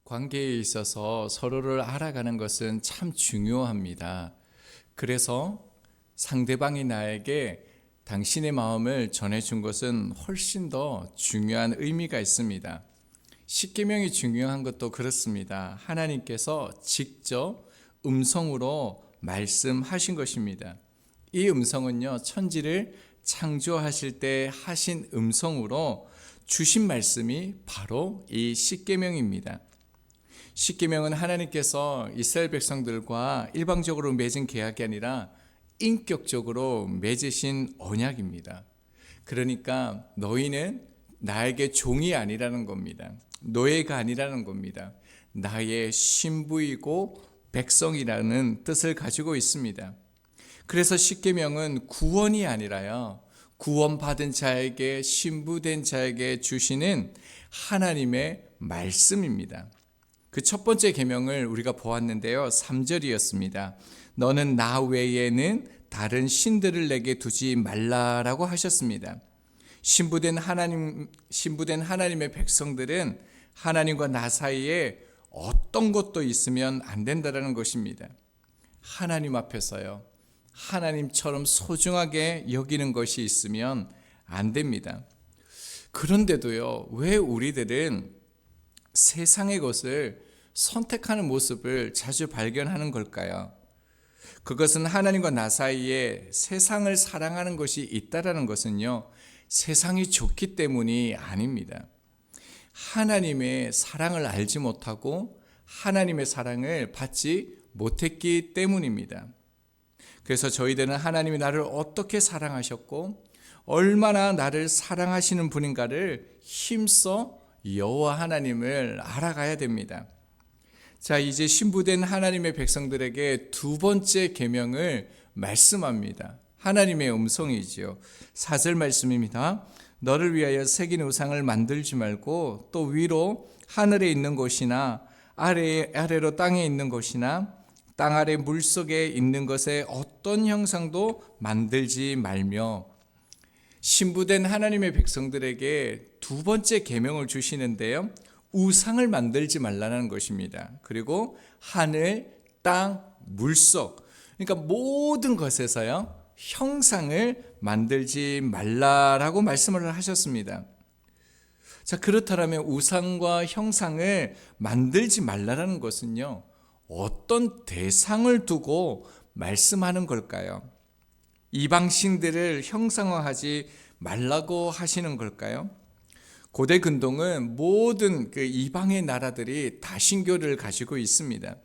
관계에 있어서 서로를 알아가는 것은 참 중요합니다. 그래서 상대방이 나에게 당신의 마음을 전해준 것은 훨씬 더 중요한 의미가 있습니다. 십계명이 중요한 것도 그렇습니다. 하나님께서 직접 음성으로 말씀하신 것입니다. 이 음성은요, 천지를 창조하실 때 하신 음성으로 주신 말씀이 바로 이 십계명입니다. 십계명은 하나님께서 이스라엘 백성들과 일방적으로 맺은 계약이 아니라 인격적으로 맺으신 언약입니다. 그러니까 너희는 나에게 종이 아니라는 겁니다. 노예가 아니라는 겁니다. 나의 신부이고 백성이라는 뜻을 가지고 있습니다. 그래서 십계명은 구원이 아니라요, 구원받은 자에게, 신부된 자에게 주시는 하나님의 말씀입니다. 그 첫 번째 계명을 우리가 보았는데요, 3절이었습니다. 너는 나 외에는 다른 신들을 내게 두지 말라라고 하셨습니다. 신부된 하나님의 백성들은 하나님과 나 사이에 어떤 것도 있으면 안 된다는 것입니다. 하나님 앞에서요, 하나님처럼 소중하게 여기는 것이 있으면 안 됩니다. 그런데도요, 왜 우리들은 세상의 것을 선택하는 모습을 자주 발견하는 걸까요? 그것은 하나님과 나 사이에 세상을 사랑하는 것이 있다라는 것은요, 세상이 좋기 때문이 아닙니다. 하나님의 사랑을 알지 못하고 하나님의 사랑을 받지 못했기 때문입니다. 그래서 저희들은 하나님이 나를 어떻게 사랑하셨고 얼마나 나를 사랑하시는 분인가를 힘써 여호와 하나님을 알아가야 됩니다. 자, 이제 신부된 하나님의 백성들에게 두 번째 계명을 말씀합니다. 하나님의 음성이지요. 4절 말씀입니다. 너를 위하여 새긴 우상을 만들지 말고 또 위로 하늘에 있는 곳이나 아래로 땅에 있는 곳이나 땅 아래 물속에 있는 것에 어떤 형상도 만들지 말며, 신부된 하나님의 백성들에게 두 번째 계명을 주시는데요, 우상을 만들지 말라는 것입니다. 그리고 하늘, 땅, 물속, 그러니까 모든 것에서요, 형상을 만들지 말라라고 말씀을 하셨습니다. 자, 그렇다면 우상과 형상을 만들지 말라는 것은요, 어떤 대상을 두고 말씀하는 걸까요? 이방신들을 형상화하지 말라고 하시는 걸까요? 고대 근동은 모든 그 이방의 나라들이 다신교를 가지고 있습니다.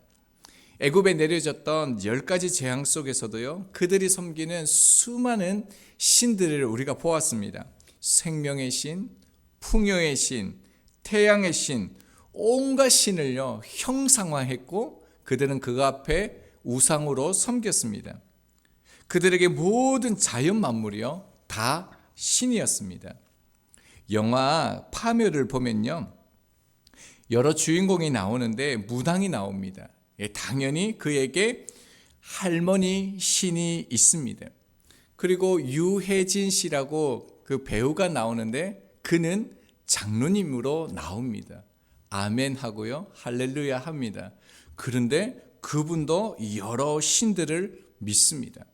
애굽에 내려졌던 10가지 재앙 속에서도요, 그들이 섬기는 수많은 신들을 우리가 보았습니다. 생명의 신, 풍요의 신, 태양의 신, 온갖 신을요, 형상화했고 그들은 그 앞에 우상으로 섬겼습니다. 그들에게 모든 자연 만물이요, 다 신이었습니다. 영화 파묘를 보면요, 여러 주인공이 나오는데 무당이 나옵니다. 당연히 그에게 할머니 신이 있습니다. 그리고 유해진 씨라고 그 배우가 나오는데 그는 장로님으로 나옵니다. 아멘 하고요, 할렐루야 합니다. 그런데 그분도 여러 신들을 믿습니다.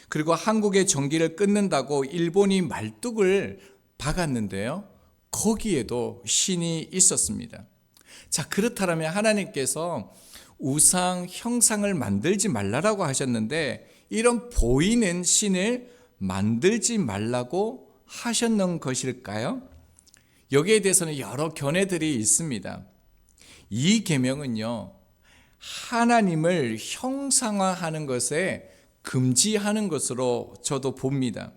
그리고 한국의 전기를 끊는다고 일본이 말뚝을 박았는데요, 거기에도 신이 있었습니다. 자, 그렇다면 하나님께서 우상 형상을 만들지 말라고 하셨는데 이런 보이는 신을 만들지 말라고 하셨는 것일까요? 여기에 대해서는 여러 견해들이 있습니다. 이 계명은요, 하나님을 형상화하는 것에 금지하는 것으로 저도 봅니다.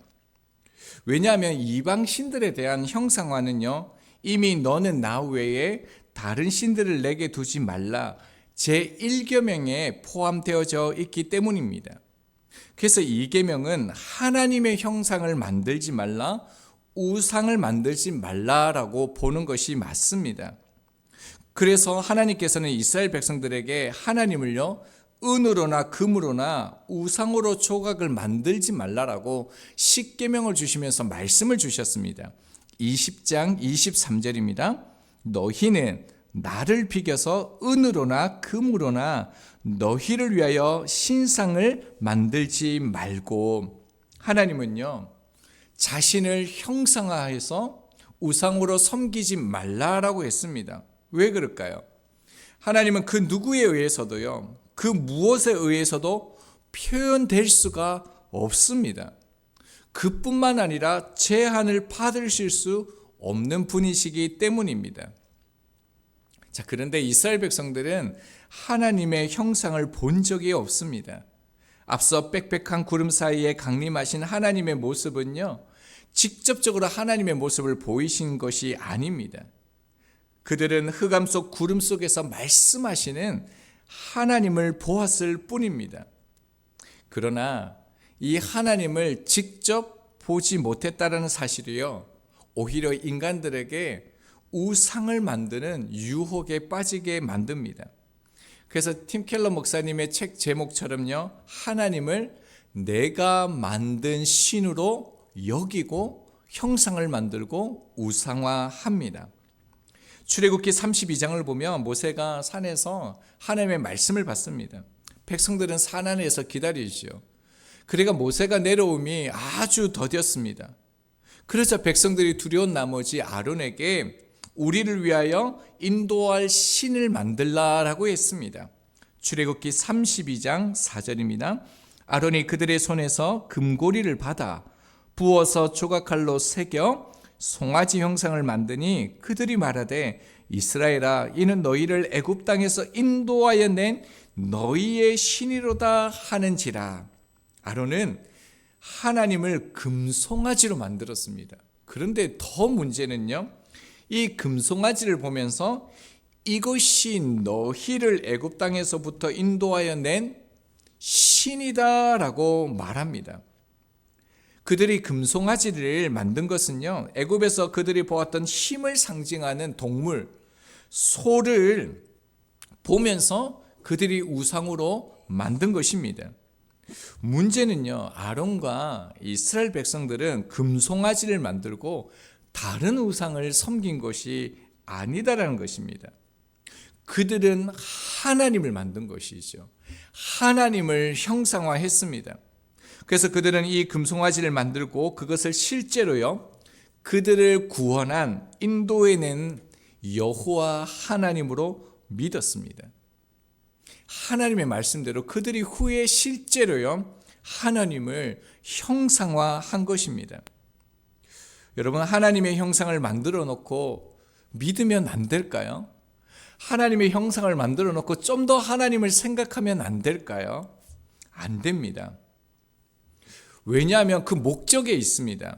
왜냐하면 이방 신들에 대한 형상화는요, 이미 너는 나 외에 다른 신들을 내게 두지 말라 제1계명에 포함되어져 있기 때문입니다. 그래서 이 계명은 하나님의 형상을 만들지 말라, 우상을 만들지 말라라고 보는 것이 맞습니다. 그래서 하나님께서는 이스라엘 백성들에게 하나님을요, 은으로나 금으로나 우상으로 조각을 만들지 말라라고 십계명을 주시면서 말씀을 주셨습니다. 20장 23절입니다. 너희는 나를 비겨서 은으로나 금으로나 너희를 위하여 신상을 만들지 말고. 하나님은요, 자신을 형상화해서 우상으로 섬기지 말라라고 했습니다. 왜 그럴까요? 하나님은 그 누구에 의해서도요, 그 무엇에 의해서도 표현될 수가 없습니다. 그뿐만 아니라 제한을 받으실 수 없는 분이시기 때문입니다. 자, 그런데 이스라엘 백성들은 하나님의 형상을 본 적이 없습니다. 앞서 빽빽한 구름 사이에 강림하신 하나님의 모습은요, 직접적으로 하나님의 모습을 보이신 것이 아닙니다. 그들은 흑암 속 구름 속에서 말씀하시는 하나님을 보았을 뿐입니다. 그러나 이 하나님을 직접 보지 못했다는 사실이요, 오히려 인간들에게 우상을 만드는 유혹에 빠지게 만듭니다. 그래서 팀 켈러 목사님의 책 제목처럼요, 하나님을 내가 만든 신으로 여기고 형상을 만들고 우상화합니다. 출애굽기 32장을 보면 모세가 산에서 하나님의 말씀을 받습니다. 백성들은 산 안에서 기다리죠. 그러니까 모세가 내려옴이 아주 더뎠습니다. 그래서 백성들이 두려운 나머지 아론에게 우리를 위하여 인도할 신을 만들라라고 했습니다. 출애굽기 32장 4절입니다. 아론이 그들의 손에서 금고리를 받아 부어서 조각칼로 새겨 송아지 형상을 만드니 그들이 말하되 이스라엘아, 이는 너희를 애굽 땅에서 인도하여 낸 너희의 신이로다 하는지라. 아론은 하나님을 금송아지로 만들었습니다. 그런데 더 문제는요, 이 금송아지를 보면서 이것이 너희를 애굽 땅에서부터 인도하여 낸 신이다라고 말합니다. 그들이 금송아지를 만든 것은요, 애굽에서 그들이 보았던 힘을 상징하는 동물 소를 보면서 그들이 우상으로 만든 것입니다. 문제는요, 아론과 이스라엘 백성들은 금송아지를 만들고 다른 우상을 섬긴 것이 아니다라는 것입니다. 그들은 하나님을 만든 것이죠. 하나님을 형상화했습니다. 그래서 그들은 이 금송아지를 만들고 그것을 실제로요, 그들을 구원한 인도해낸 여호와 하나님으로 믿었습니다. 하나님의 말씀대로 그들이 후에 실제로요, 하나님을 형상화한 것입니다. 여러분, 하나님의 형상을 만들어 놓고 믿으면 안 될까요? 하나님의 형상을 만들어 놓고 좀 더 하나님을 생각하면 안 될까요? 안 됩니다. 왜냐하면 그 목적에 있습니다.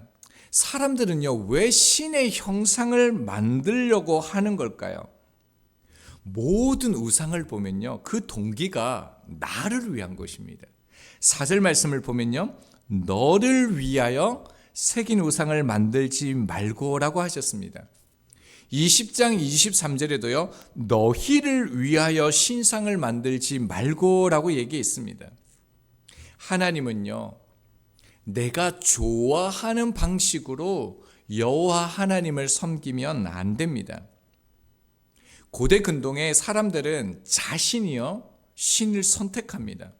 사람들은요, 왜 신의 형상을 만들려고 하는 걸까요? 모든 우상을 보면요, 그 동기가 나를 위한 것입니다. 4절 말씀을 보면요, 너를 위하여 새긴 우상을 만들지 말고라고 하셨습니다. 20장 23절에도요, 너희를 위하여 신상을 만들지 말고라고 얘기했습니다. 하나님은요, 내가 좋아하는 방식으로 여호와 하나님을 섬기면 안 됩니다. 고대 근동의 사람들은 자신이요, 신을 선택합니다.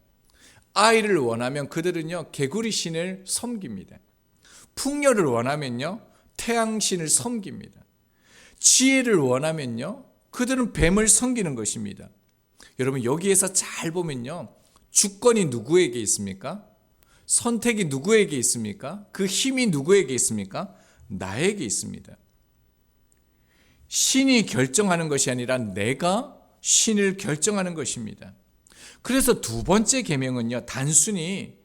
아이를 원하면 그들은요, 개구리 신을 섬깁니다. 풍요를 원하면요, 태양신을 섬깁니다. 지혜를 원하면요, 그들은 뱀을 섬기는 것입니다. 여러분, 여기에서 잘 보면요, 주권이 누구에게 있습니까? 선택이 누구에게 있습니까? 그 힘이 누구에게 있습니까? 나에게 있습니다. 신이 결정하는 것이 아니라 내가 신을 결정하는 것입니다. 그래서 두 번째 계명은요, 단순히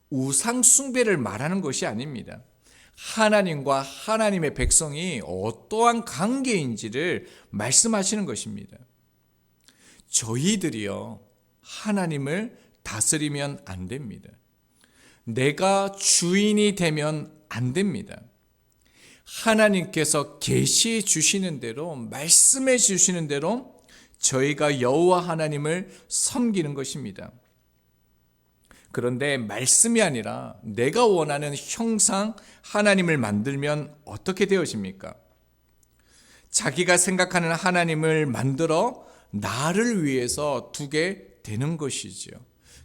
우상 숭배를 말하는 것이 아닙니다. 하나님과 하나님의 백성이 어떠한 관계인지를 말씀하시는 것입니다. 저희들이요, 하나님을 다스리면 안 됩니다. 내가 주인이 되면 안 됩니다. 하나님께서 계시해 주시는 대로, 말씀해 주시는 대로 저희가 여호와 하나님을 섬기는 것입니다. 그런데 말씀이 아니라 내가 원하는 형상 하나님을 만들면 어떻게 되어집니까? 자기가 생각하는 하나님을 만들어 나를 위해서 두게 되는 것이지요.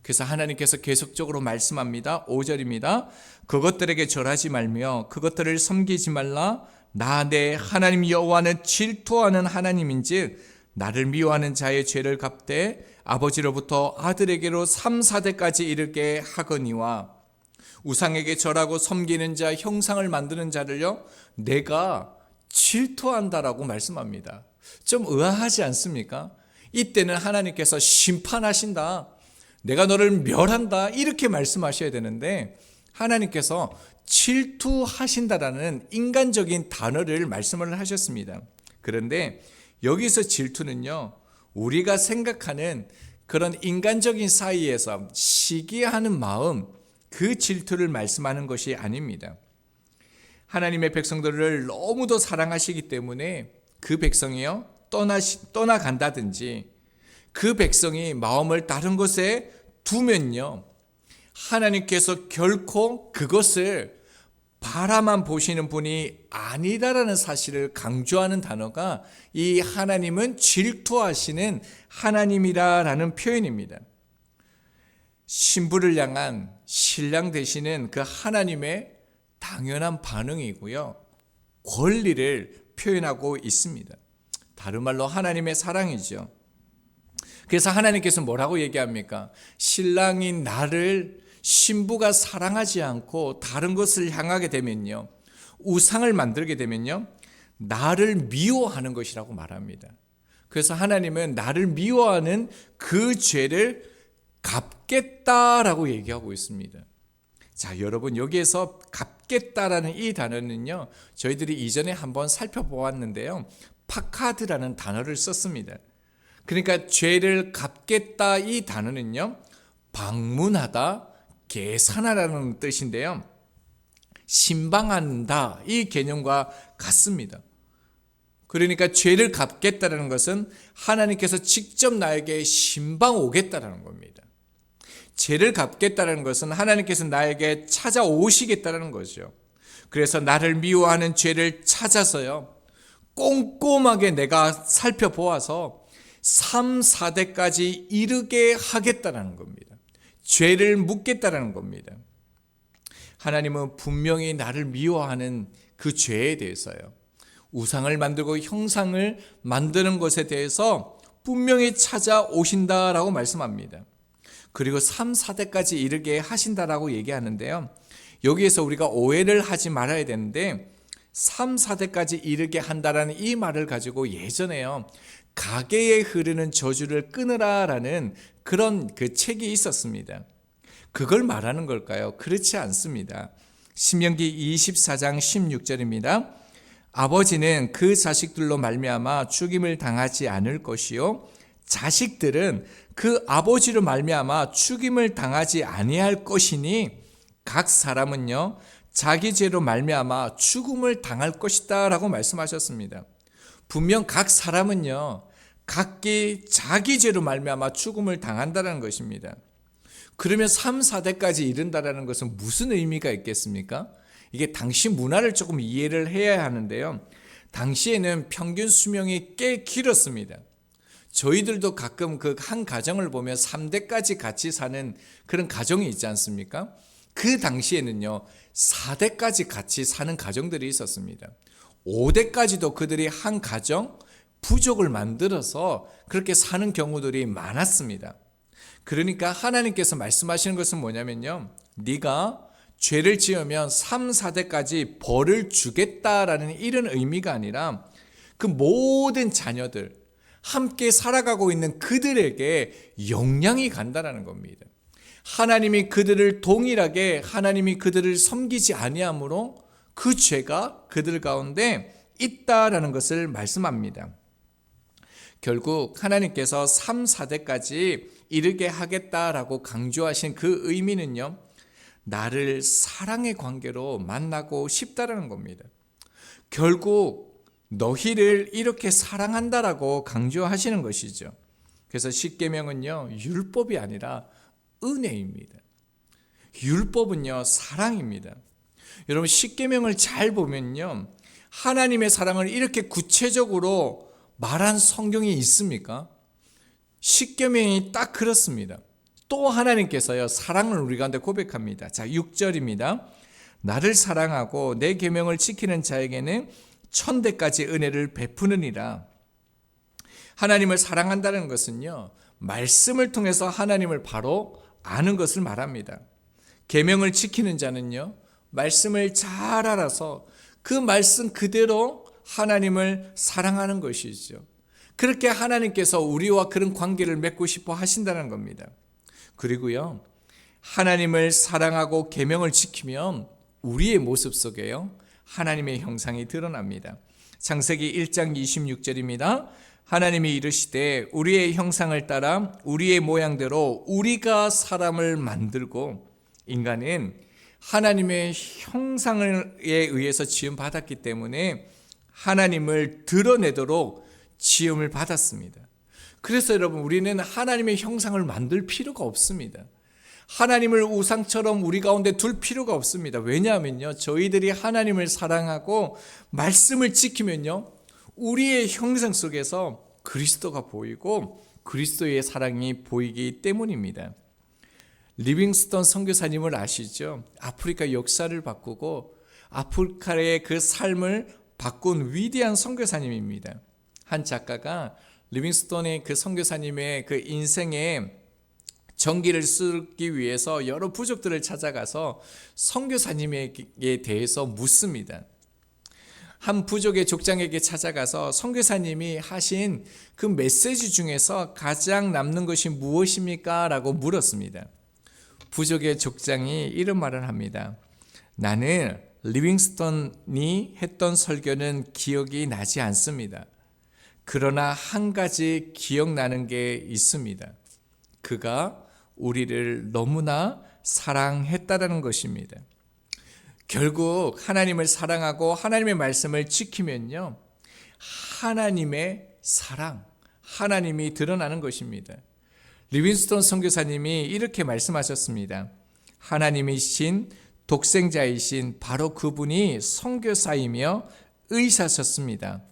그래서 하나님께서 계속적으로 말씀합니다. 5절입니다. 그것들에게 절하지 말며 그것들을 섬기지 말라. 나 내 하나님 여호와는 질투하는 하나님인즉 나를 미워하는 자의 죄를 갚되 아버지로부터 아들에게로 3, 4대까지 이르게 하거니와 우상에게 절하고 섬기는 자, 형상을 만드는 자를요 내가 질투한다라고 말씀합니다. 좀 의아하지 않습니까? 이때는 하나님께서 심판하신다, 내가 너를 멸한다, 이렇게 말씀하셔야 되는데 하나님께서 질투하신다라는 인간적인 단어를 말씀을 하셨습니다. 그런데 여기서 질투는요, 우리가 생각하는 그런 인간적인 사이에서 시기하는 마음, 그 질투를 말씀하는 것이 아닙니다. 하나님의 백성들을 너무도 사랑하시기 때문에 그 백성이요 떠나간다든지 그 백성이 마음을 다른 곳에 두면요 하나님께서 결코 그것을 바라만 보시는 분이 아니다라는 사실을 강조하는 단어가 이 하나님은 질투하시는 하나님이라는 표현입니다. 신부를 향한 신랑 되시는 그 하나님의 당연한 반응이고요, 권리를 표현하고 있습니다. 다른 말로 하나님의 사랑이죠. 그래서 하나님께서 뭐라고 얘기합니까? 신랑인 나를 신부가 사랑하지 않고 다른 것을 향하게 되면요, 우상을 만들게 되면요 나를 미워하는 것이라고 말합니다. 그래서 하나님은 나를 미워하는 그 죄를 갚겠다라고 얘기하고 있습니다. 자, 여러분, 여기에서 갚겠다라는 이 단어는요 저희들이 이전에 한번 살펴보았는데요, 파카드라는 단어를 썼습니다. 그러니까 죄를 갚겠다, 이 단어는요 방문하다, 계산하라는 뜻인데요, 신방한다, 이 개념과 같습니다. 그러니까 죄를 갚겠다라는 것은 하나님께서 직접 나에게 신방 오겠다라는 겁니다. 죄를 갚겠다라는 것은 하나님께서 나에게 찾아오시겠다라는 거죠. 그래서 나를 미워하는 죄를 찾아서요 꼼꼼하게 내가 살펴보아서 3, 4대까지 이르게 하겠다라는 겁니다. 죄를 묻겠다라는 겁니다. 하나님은 분명히 나를 미워하는 그 죄에 대해서요, 우상을 만들고 형상을 만드는 것에 대해서 분명히 찾아오신다라고 말씀합니다. 그리고 3, 4대까지 이르게 하신다라고 얘기하는데요, 여기에서 우리가 오해를 하지 말아야 되는데 3, 4대까지 이르게 한다라는 이 말을 가지고 예전에요 가계에 흐르는 저주를 끊으라라는 그런 그 책이 있었습니다. 그걸 말하는 걸까요? 그렇지 않습니다. 신명기 24장 16절입니다. 아버지는 그 자식들로 말미암아 죽임을 당하지 않을 것이요 자식들은 그 아버지로 말미암아 죽임을 당하지 아니할 것이니 각 사람은요 자기 죄로 말미암아 죽음을 당할 것이다 라고 말씀하셨습니다. 분명 각 사람은요 각기 자기 죄로 말미암아 죽음을 당한다는 것입니다. 그러면 3, 4대까지 이른다는 것은 무슨 의미가 있겠습니까? 이게 당시 문화를 조금 이해를 해야 하는데요, 당시에는 평균 수명이 꽤 길었습니다. 저희들도 가끔 그 한 가정을 보면 3대까지 같이 사는 그런 가정이 있지 않습니까? 그 당시에는요 4대까지 같이 사는 가정들이 있었습니다. 5대까지도 그들이 한 가정, 부족을 만들어서 그렇게 사는 경우들이 많았습니다. 그러니까 하나님께서 말씀하시는 것은 뭐냐면요, 네가 죄를 지으면 3, 4대까지 벌을 주겠다라는 이런 의미가 아니라 그 모든 자녀들, 함께 살아가고 있는 그들에게 영향이 간다라는 겁니다. 하나님이 그들을 동일하게, 하나님이 그들을 섬기지 아니하므로 그 죄가 그들 가운데 있다라는 것을 말씀합니다. 결국 하나님께서 3, 4대까지 이르게 하겠다라고 강조하신 그 의미는요, 나를 사랑의 관계로 만나고 싶다라는 겁니다. 결국 너희를 이렇게 사랑한다라고 강조하시는 것이죠. 그래서 십계명은요 율법이 아니라 은혜입니다. 율법은요 사랑입니다. 여러분, 십계명을 잘 보면요 하나님의 사랑을 이렇게 구체적으로 말한 성경이 있습니까? 십계명이 딱 그렇습니다. 또 하나님께서요, 사랑을 우리 가운데 고백합니다. 자, 6절입니다. 나를 사랑하고 내 계명을 지키는 자에게는 천대까지 은혜를 베푸느니라. 하나님을 사랑한다는 것은요, 말씀을 통해서 하나님을 바로 아는 것을 말합니다. 계명을 지키는 자는요, 말씀을 잘 알아서 그 말씀 그대로 하나님을 사랑하는 것이죠. 그렇게 하나님께서 우리와 그런 관계를 맺고 싶어 하신다는 겁니다. 그리고요, 하나님을 사랑하고 계명을 지키면 우리의 모습 속에요, 하나님의 형상이 드러납니다. 창세기 1장 26절입니다. 하나님이 이르시되 우리의 형상을 따라 우리의 모양대로 우리가 사람을 만들고, 인간은 하나님의 형상에 의해서 지음 받았기 때문에 하나님을 드러내도록 지음을 받았습니다. 그래서 여러분, 우리는 하나님의 형상을 만들 필요가 없습니다. 하나님을 우상처럼 우리 가운데 둘 필요가 없습니다. 왜냐하면요, 저희들이 하나님을 사랑하고 말씀을 지키면요, 우리의 형상 속에서 그리스도가 보이고 그리스도의 사랑이 보이기 때문입니다. 리빙스턴 선교사님을 아시죠? 아프리카 역사를 바꾸고 아프리카의 그 삶을 바꾼 위대한 선교사님입니다. 한 작가가 리빙스턴의 그 선교사님의 그 인생에 전기를 쓰기 위해서 여러 부족들을 찾아가서 선교사님에 대해서 묻습니다. 한 부족의 족장에게 찾아가서 선교사님이 하신 그 메시지 중에서 가장 남는 것이 무엇입니까? 라고 물었습니다. 부족의 족장이 이런 말을 합니다. 나는 리빙스턴이 했던 설교는 기억이 나지 않습니다. 그러나 한 가지 기억나는 게 있습니다. 그가 우리를 너무나 사랑했다라는 것입니다. 결국 하나님을 사랑하고 하나님의 말씀을 지키면요, 하나님의 사랑, 하나님이 드러나는 것입니다. 리빙스턴 선교사님이 이렇게 말씀하셨습니다. 하나님이신 독생자이신 바로 그분이 선교사이며 의사셨습니다.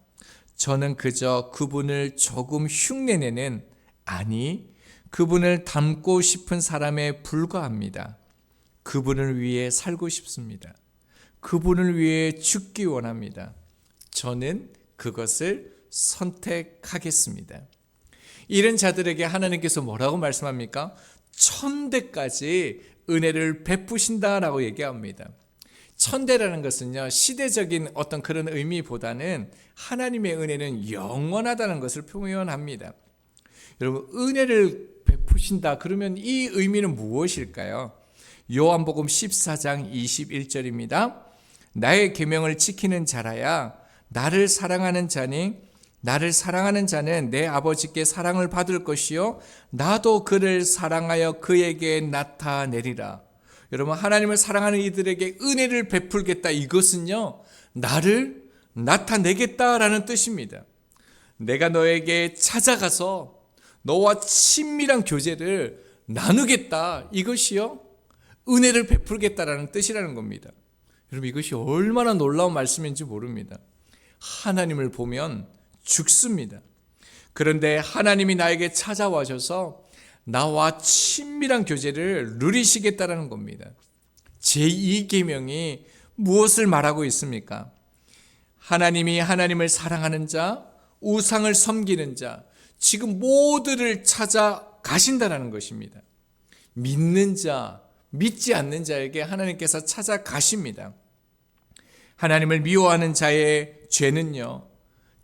저는 그저 그분을 조금 흉내내는, 아니 그분을 닮고 싶은 사람에 불과합니다. 그분을 위해 살고 싶습니다. 그분을 위해 죽기 원합니다. 저는 그것을 선택하겠습니다. 이런 자들에게 하나님께서 뭐라고 말씀합니까? 천대까지 은혜를 베푸신다라고 얘기합니다. 천대라는 것은요, 시대적인 어떤 그런 의미보다는 하나님의 은혜는 영원하다는 것을 표현합니다. 여러분, 은혜를 베푸신다 그러면 이 의미는 무엇일까요? 요한복음 14장 21절입니다. 나의 계명을 지키는 자라야 나를 사랑하는 자니 나를 사랑하는 자는 내 아버지께 사랑을 받을 것이요 나도 그를 사랑하여 그에게 나타내리라. 여러분, 하나님을 사랑하는 이들에게 은혜를 베풀겠다, 이것은요, 나를 나타내겠다라는 뜻입니다. 내가 너에게 찾아가서 너와 친밀한 교제를 나누겠다, 이것이요 은혜를 베풀겠다라는 뜻이라는 겁니다. 여러분, 이것이 얼마나 놀라운 말씀인지 모릅니다. 하나님을 보면 죽습니다. 그런데 하나님이 나에게 찾아와셔서 나와 친밀한 교제를 누리시겠다라는 겁니다. 제2계명이 무엇을 말하고 있습니까? 하나님이 하나님을 사랑하는 자, 우상을 섬기는 자, 지금 모두를 찾아가신다는 것입니다. 믿는 자, 믿지 않는 자에게 하나님께서 찾아가십니다. 하나님을 미워하는 자의 죄는요,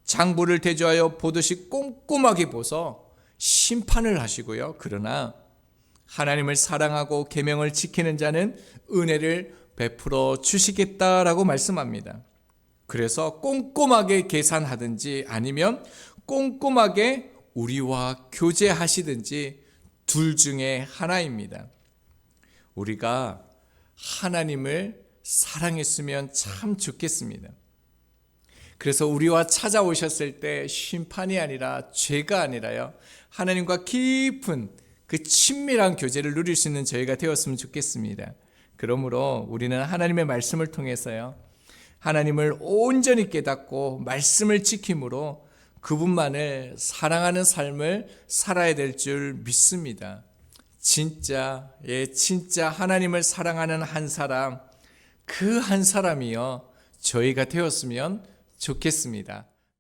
장부를 대조하여 보듯이 꼼꼼하게 보서 심판을 하시고요. 그러나 하나님을 사랑하고 계명을 지키는 자는 은혜를 베풀어 주시겠다라고 말씀합니다. 그래서 꼼꼼하게 계산하든지 아니면 꼼꼼하게 우리와 교제하시든지 둘 중에 하나입니다. 우리가 하나님을 사랑했으면 참 좋겠습니다. 그래서 우리와 찾아오셨을 때 심판이 아니라 죄가 아니라요, 하나님과 깊은 그 친밀한 교제를 누릴 수 있는 저희가 되었으면 좋겠습니다. 그러므로 우리는 하나님의 말씀을 통해서요, 하나님을 온전히 깨닫고 말씀을 지킴으로 그분만을 사랑하는 삶을 살아야 될 줄 믿습니다. 진짜 하나님을 사랑하는 한 사람, 그 한 사람이요 저희가 되었으면 좋겠습니다.